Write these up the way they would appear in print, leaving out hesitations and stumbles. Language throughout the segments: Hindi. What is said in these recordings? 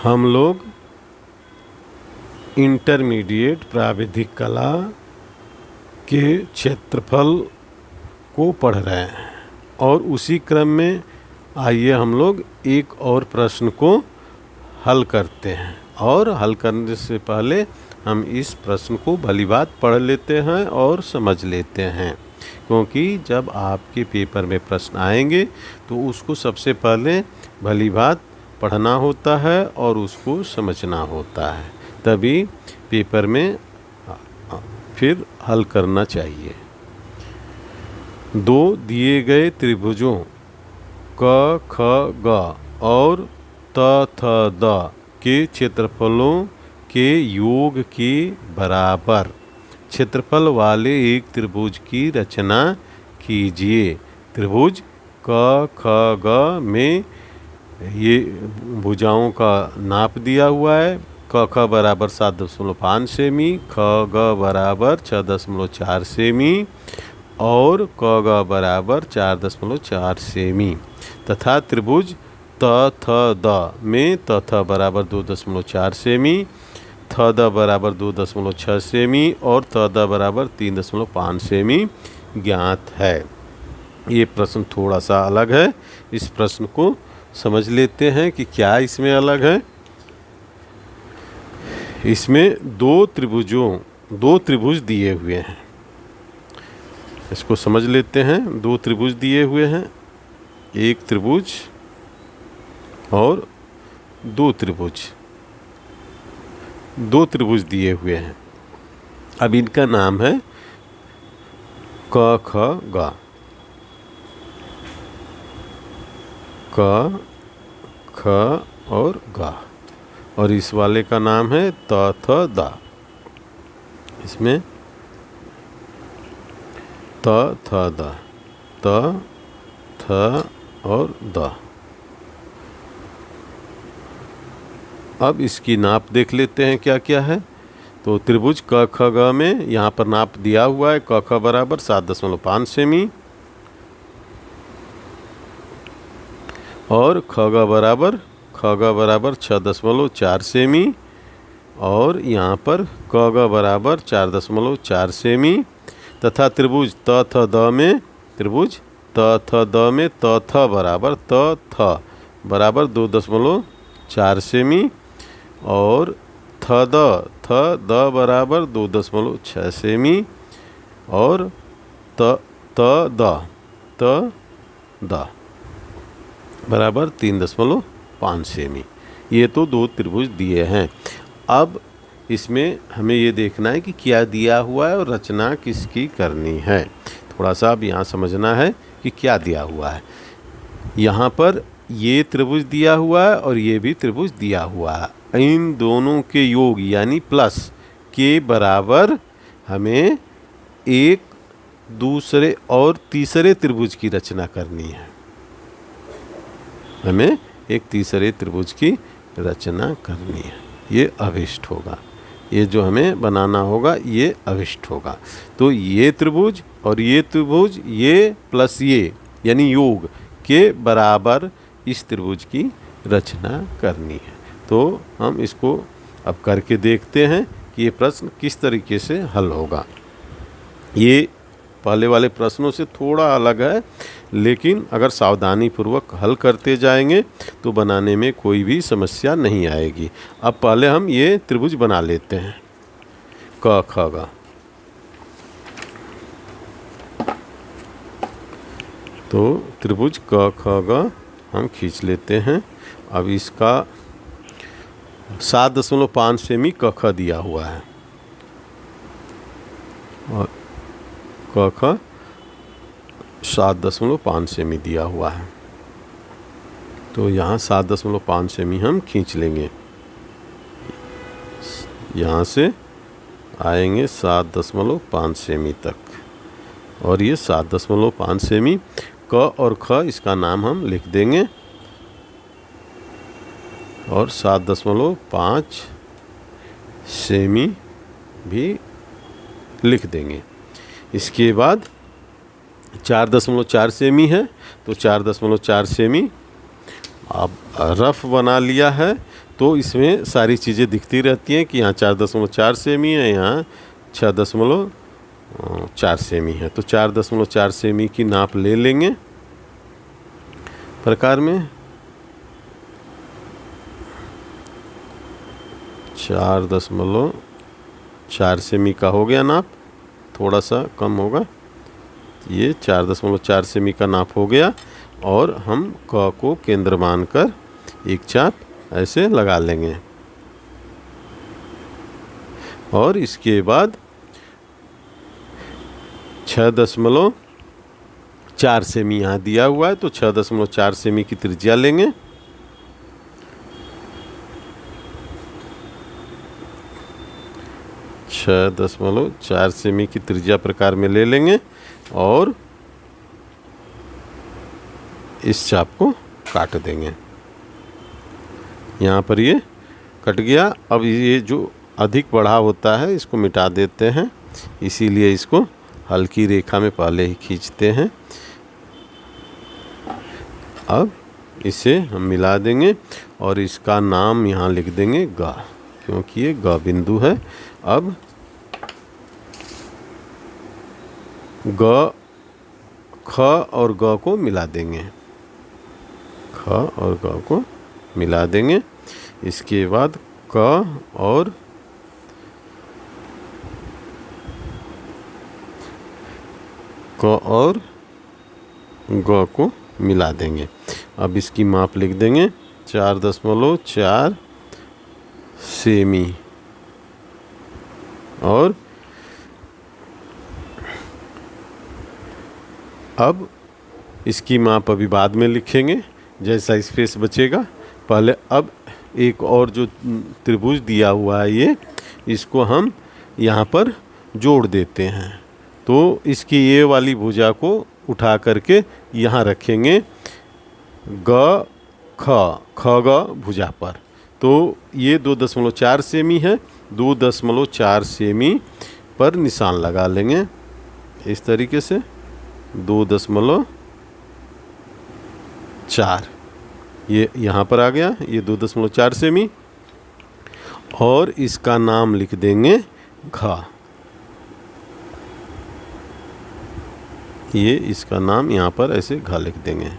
हम लोग इंटरमीडिएट प्राविधिक कला के क्षेत्रफल को पढ़ रहे हैं और उसी क्रम में आइए हम लोग एक और प्रश्न को हल करते हैं। और हल करने से पहले हम इस प्रश्न को भली बात पढ़ लेते हैं और समझ लेते हैं, क्योंकि जब आपके पेपर में प्रश्न आएंगे तो उसको सबसे पहले भली बात पढ़ना होता है और उसको समझना होता है, तभी पेपर में फिर हल करना चाहिए। दो दिए गए त्रिभुजों क ख ग और त थ द के क्षेत्रफलों के योग के बराबर क्षेत्रफल वाले एक त्रिभुज की रचना कीजिए। त्रिभुज क ख ग में ये भुजाओं का नाप दिया हुआ है। क ख बराबर 7.5 सेमी, ख ग बराबर 6.4 सेमी और क ग बराबर 4.4 सेमी तथा त्रिभुज त थ द में त थ बराबर 2.4 सेमी, थ द बराबर 2.6 सेमी और त द बराबर 3.5 सेमी ज्ञात है। ये प्रश्न थोड़ा सा अलग है, इस प्रश्न को समझ लेते हैं कि क्या इसमें अलग है। इसमें दो त्रिभुज दिए हुए हैं, इसको समझ लेते हैं। दो त्रिभुज दिए हुए हैं, एक त्रिभुज और दो त्रिभुज दिए हुए हैं। अब इनका नाम है क ख ग। क ख और ग, और इस वाले का नाम है त थ द। इसमें त थ द, त थ और द। अब इसकी नाप देख लेते हैं क्या क्या है। तो त्रिभुज क ख ग में यहाँ पर नाप दिया हुआ है। क ख बराबर 7.5 सेमी और ख ग बराबर 6.4 सेमी और यहाँ पर क ग बराबर 4.4 सेमी तथा त्रिभुज त थ द में त थ बराबर 2.4 सेमी और थ द बराबर 2.6 सेमी और त द बराबर 3.5 सेमी। ये तो दो त्रिभुज दिए हैं। अब इसमें हमें ये देखना है कि क्या दिया हुआ है और रचना किसकी करनी है। थोड़ा सा अब यहाँ समझना है कि क्या दिया हुआ है। यहाँ पर ये त्रिभुज दिया हुआ है और ये भी त्रिभुज दिया हुआ है। इन दोनों के योग यानी प्लस के बराबर हमें एक दूसरे और तीसरे त्रिभुज की रचना करनी है। हमें एक तीसरे त्रिभुज की रचना करनी है। ये अभिष्ट होगा, ये जो हमें बनाना होगा ये अभिष्ट होगा। तो ये त्रिभुज और ये त्रिभुज ये प्लस ये यानी योग के बराबर इस त्रिभुज की रचना करनी है। तो हम इसको अब करके देखते हैं कि ये प्रश्न किस तरीके से हल होगा। ये पहले वाले प्रश्नों से थोड़ा अलग है, लेकिन अगर सावधानी पूर्वक हल करते जाएंगे तो बनाने में कोई भी समस्या नहीं आएगी। अब पहले हम ये त्रिभुज बना लेते हैं क ख ग। तो त्रिभुज क ख ग हम खींच लेते हैं। अब इसका 7.5 सेमी क ख दिया हुआ है और क ख 7.5 सेमी दिया हुआ है। तो यहाँ 7.5 सेमी हम खींच लेंगे। यहाँ से आएंगे 7.5 सेमी तक और ये 7.5 सेमी क और ख इसका नाम हम लिख देंगे और 7.5 सेमी भी लिख देंगे। इसके बाद 4.4 सेमी है तो 4.4 सेमी अब रफ बना लिया है तो इसमें सारी चीज़ें दिखती रहती हैं कि यहाँ 4.4 सेमी है, यहाँ 6.4 सेमी है। तो 4.4 सेमी की नाप ले लेंगे प्रकार में। 4.4 सेमी का हो गया नाप, थोड़ा सा कम होगा। ये 4.4 सेमी का नाप हो गया और हम क को केंद्र मानकर एक चाप ऐसे लगा लेंगे। और इसके बाद 6.4 सेमी यहाँ दिया हुआ है, तो 6.4 सेमी की त्रिज्या लेंगे। छः 6.4 सेमी की त्रिज्या प्रकार में ले लेंगे और इस चाप को काट देंगे। यहाँ पर ये कट गया। अब ये जो अधिक बढ़ाव होता है इसको मिटा देते हैं, इसीलिए इसको हल्की रेखा में पहले ही खींचते हैं। अब इसे हम मिला देंगे और इसका नाम यहाँ लिख देंगे ग, क्योंकि ये ग बिंदु है। अब ग, ख और ग को मिला देंगे, ख और ग को मिला देंगे। इसके बाद क और ग को मिला देंगे। अब इसकी माप लिख देंगे 4.4 सेमी। और अब इसकी माप अभी बाद में लिखेंगे जैसा स्पेस बचेगा। पहले अब एक और जो त्रिभुज दिया हुआ है ये, इसको हम यहाँ पर जोड़ देते हैं। तो इसकी ये वाली भुजा को उठा करके यहाँ रखेंगे ग ख, ख ग भुजा पर। तो ये 2.4 सेमी है, 2.4 सेमी पर निशान लगा लेंगे इस तरीके से। 2.4 ये यहाँ पर आ गया, ये 2.4 सेमी। और इसका नाम लिख देंगे घ। ये इसका नाम यहाँ पर ऐसे घ लिख देंगे।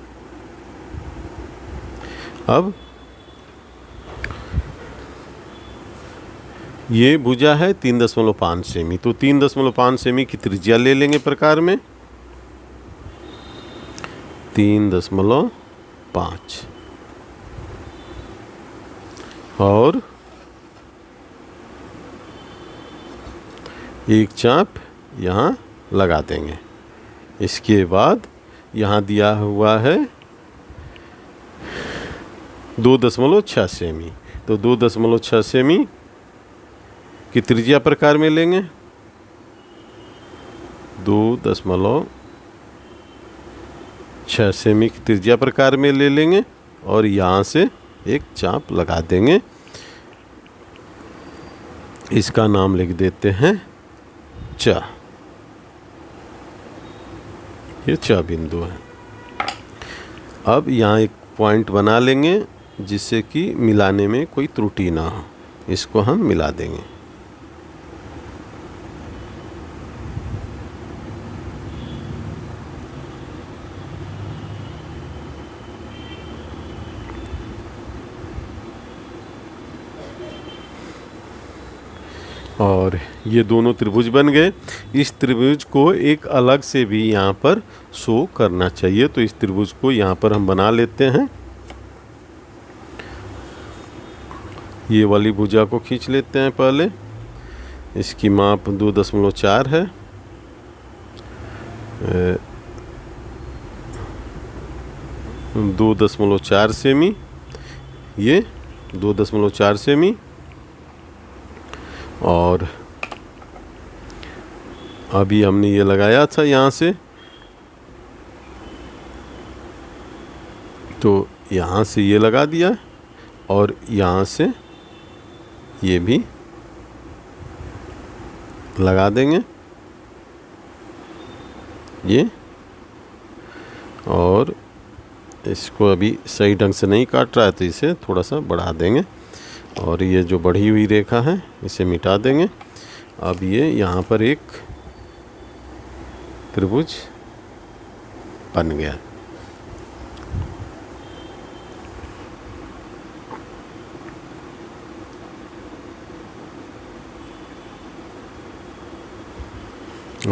अब ये भुजा है 3.5 सेमी, तो 3.5 सेमी की त्रिज्या ले लेंगे प्रकार में 3.5 और एक चाप यहाँ लगा देंगे। इसके बाद यहाँ दिया हुआ है 2.6 सेमी, तो 2.6 सेमी की त्रिज्या प्रकार में लेंगे। 2.6 सेमी की त्रिज्या प्रकार में ले लेंगे और यहाँ से एक चाप लगा देंगे। इसका नाम लिख देते हैं च। ये च बिंदु है। अब यहाँ एक पॉइंट बना लेंगे जिससे कि मिलाने में कोई त्रुटि ना हो। इसको हम मिला देंगे। और ये दोनों त्रिभुज बन गए। इस त्रिभुज को एक अलग से भी यहाँ पर शो करना चाहिए, तो इस त्रिभुज को यहाँ पर हम बना लेते हैं। ये वाली भुजा को खींच लेते हैं पहले। इसकी माप 2.4 है। 2.4 सेमी, ये 2.4 सेमी। और अभी हमने ये लगाया था यहाँ से, तो यहाँ से ये लगा दिया और यहाँ से ये भी लगा देंगे ये। और इसको अभी सही ढंग से नहीं काट रहा है तो इसे थोड़ा सा बढ़ा देंगे। और ये जो बढ़ी हुई रेखा है इसे मिटा देंगे। अब ये यहाँ पर एक त्रिभुज बन गया।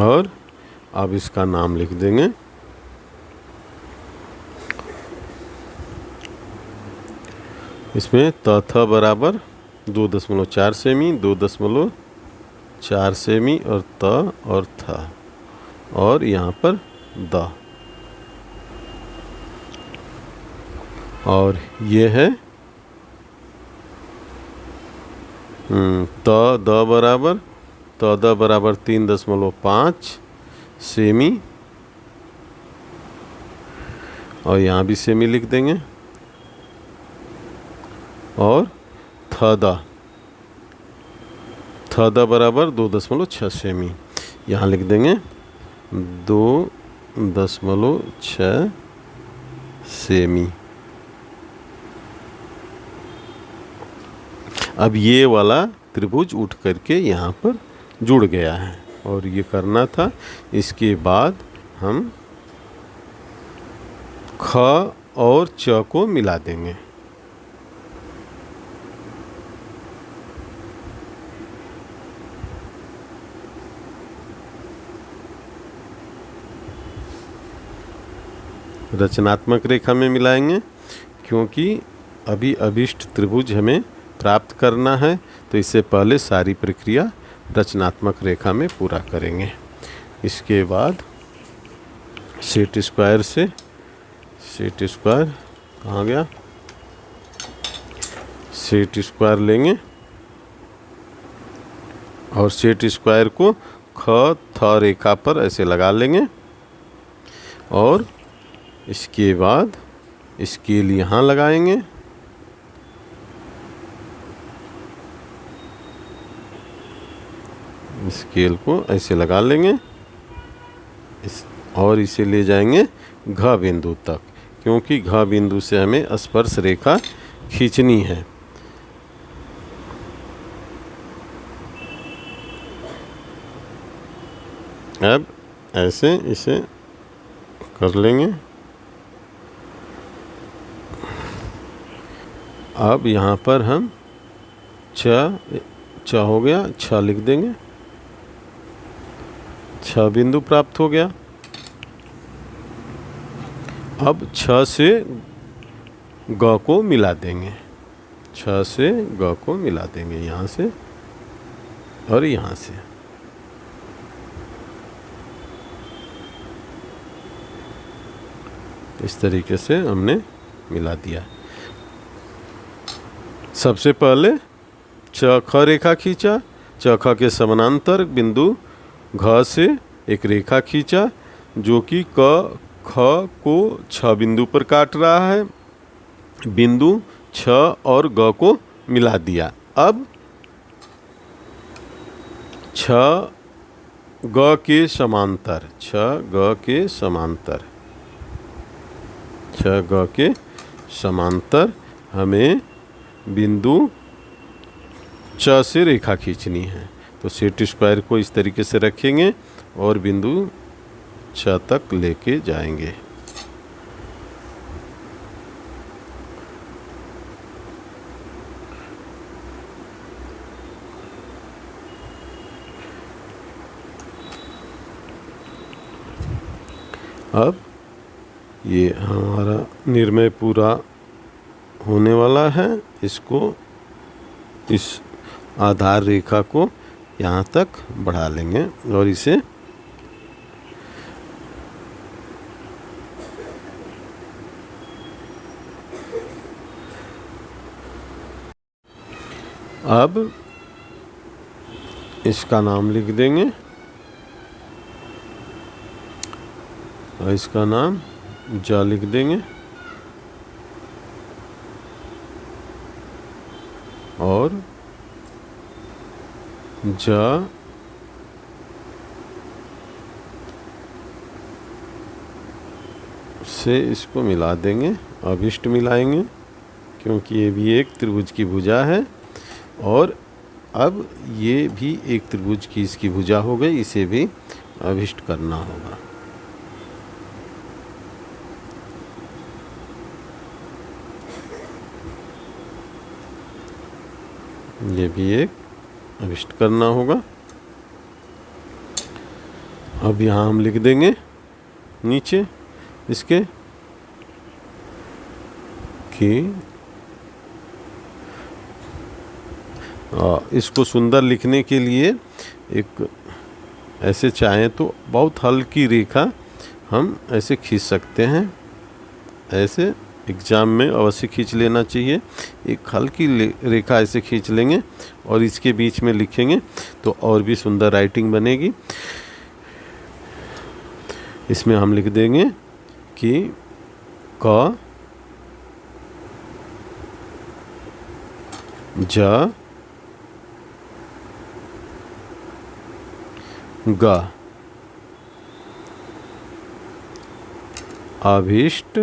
और अब इसका नाम लिख देंगे। इसमें त थ बराबर 2.4 सेमी, 2.4 सेमी और त और थ, और यहाँ पर द, और ये है त द बराबर 3.5 सेमी, और यहाँ भी सेमी लिख देंगे, और थ द बराबर 2.6 सेमी, यहाँ लिख देंगे 2.6 सेमी। अब ये वाला त्रिभुज उठ करके यहाँ पर जुड़ गया है, और ये करना था। इसके बाद हम ख और च को मिला देंगे। रचनात्मक रेखा में मिलाएंगे, क्योंकि अभी अभिष्ट त्रिभुज हमें प्राप्त करना है, तो इससे पहले सारी प्रक्रिया रचनात्मक रेखा में पूरा करेंगे। इसके बाद सेट स्क्वायर से, सेट स्क्वायर कहाँ गया, सेट स्क्वायर लेंगे और सेट स्क्वायर को ख थ रेखा पर ऐसे लगा लेंगे, और इसके बाद स्केल यहाँ लगाएंगे, स्केल को ऐसे लगा लेंगे और इसे ले जाएंगे घ बिंदु तक, क्योंकि घ बिंदु से हमें स्पर्श रेखा खींचनी है। अब ऐसे इसे कर लेंगे। अब यहाँ पर हम छ हो गया, छ लिख देंगे, 6 बिंदु प्राप्त हो गया। अब 6 से ग को मिला देंगे, 6 से ग को मिला देंगे, यहाँ से और यहाँ से। इस तरीके से हमने मिला दिया। सबसे पहले च ख रेखा खींचा, च ख के समानांतर बिंदु घ से एक रेखा खींचा, जो कि क ख को 6 बिंदु पर काट रहा है। बिंदु 6 और ग को मिला दिया। अब 6 ग के समांतर, 6 ग के समांतर, 6 ग के समांतर हमें बिंदु च से रेखा खींचनी है। तो सेट स्क्वायर को इस तरीके से रखेंगे और बिंदु छ तक लेके जाएंगे। अब ये हमारा निर्णय पूरा होने वाला है। इसको, इस आधार रेखा को यहाँ तक बढ़ा लेंगे और इसे अब इसका नाम लिख देंगे और इसका नाम ज लिख देंगे और ज से इसको मिला देंगे, अभिष्ट मिलाएंगे, क्योंकि ये भी एक त्रिभुज की भुजा है। और अब ये भी एक त्रिभुज की इसकी भुजा हो गई, इसे भी अभिष्ट करना होगा। ये भी एक अभिष्ट करना होगा। अब यहाँ हम लिख देंगे नीचे इसके कि इसको सुंदर लिखने के लिए एक ऐसे चाहें तो बहुत हल्की रेखा हम ऐसे खींच सकते हैं। ऐसे एग्ज़ाम में अवश्य खींच लेना चाहिए। एक हल्की रेखा ऐसे खींच लेंगे और इसके बीच में लिखेंगे तो और भी सुंदर राइटिंग बनेगी। इसमें हम लिख देंगे कि क ज ग अभिष्ट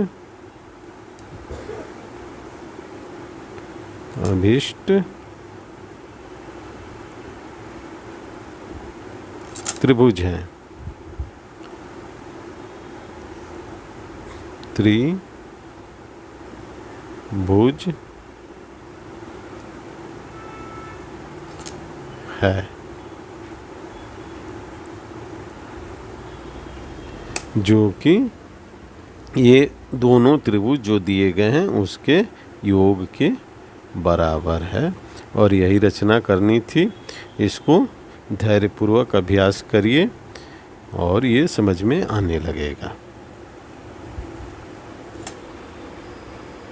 त्रिभुज है। त्रिभुज है जो कि ये दोनों त्रिभुज जो दिए गए हैं उसके योग के बराबर है। और यही रचना करनी थी। इसको धैर्यपूर्वक अभ्यास करिए और ये समझ में आने लगेगा।